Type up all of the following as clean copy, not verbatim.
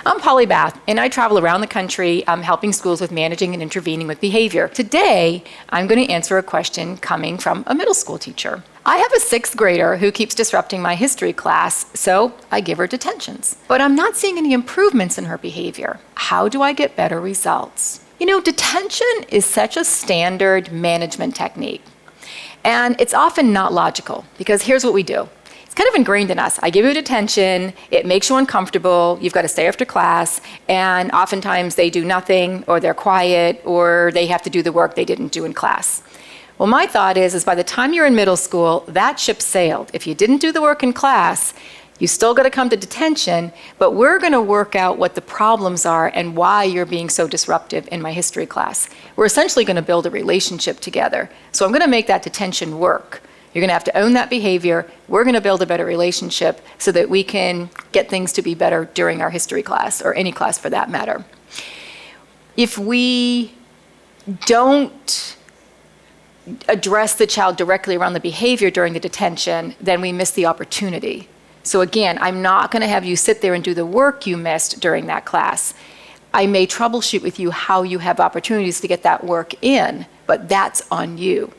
I'm Polly Bath, and I travel around the country helping schools with managing and intervening with behavior. Today, I'm going to answer a question coming from a middle school teacher. I have a 6th grader who keeps disrupting my history class, so I give her detentions. But I'm not seeing any improvements in her behavior. How do I get better results? You know, detention is such a standard management technique. And it's often not logical, because here's what we do. Kind of ingrained in us. I give you detention, it makes you uncomfortable, you've got to stay after class, and oftentimes they do nothing, or they're quiet, or they have to do the work they didn't do in class. Well, my thought is by the time you're in middle school, that ship sailed. If you didn't do the work in class, you still got to come to detention, but we're going to work out what the problems are and why you're being so disruptive in my history class. We're essentially going to build a relationship together. So I'm going to make that detention work. You're going to have to own that behavior. We're going to build a better relationship so that we can get things to be better during our history class, or any class for that matter. If we don't address the child directly around the behavior during the detention, then we miss the opportunity. So again, I'm not going to have you sit there and do the work you missed during that class. I may troubleshoot with you how you have opportunities to get that work in, but that's on you.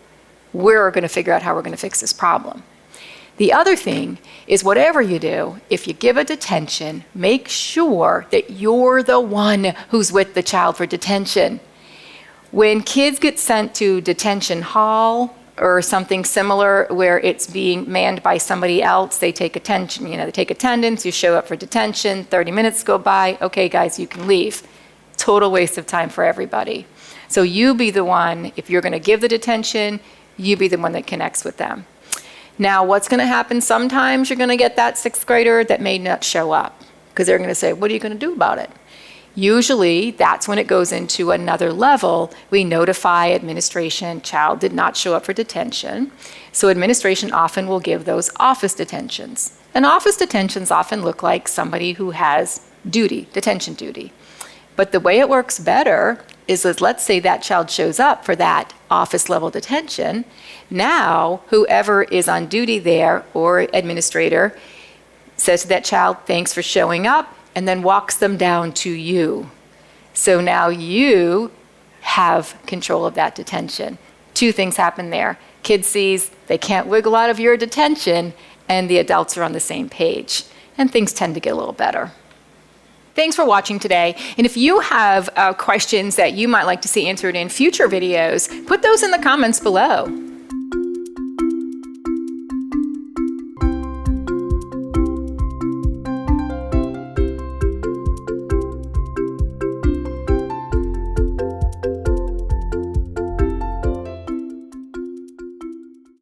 We're going to figure out how we're going to fix this problem. The other thing is, whatever you do, if you give a detention, make sure that you're the one who's with the child for detention. When kids get sent to detention hall or something similar where it's being manned by somebody else, they take attention, they take attendance, you show up for detention, 30 minutes go by, okay guys, you can leave. Total waste of time for everybody. So you be the one, if you're going to give the detention, you be the one that connects with them. Now, what's going to happen? Sometimes you're going to get that 6th grader that may not show up because they're going to say, what are you going to do about it? Usually, that's when it goes into another level. We notify administration, child did not show up for detention. So administration often will give those office detentions. And office detentions often look like somebody who has duty, detention duty. But the way it works better is, let's say that child shows up for that office level detention. Now, whoever is on duty there or administrator says to that child, thanks for showing up, and then walks them down to you. So now you have control of that detention. 2 things happen there. Kid sees they can't wiggle out of your detention, and the adults are on the same page. And things tend to get a little better. Thanks for watching today. And if you have questions that you might like to see answered in future videos, put those in the comments below.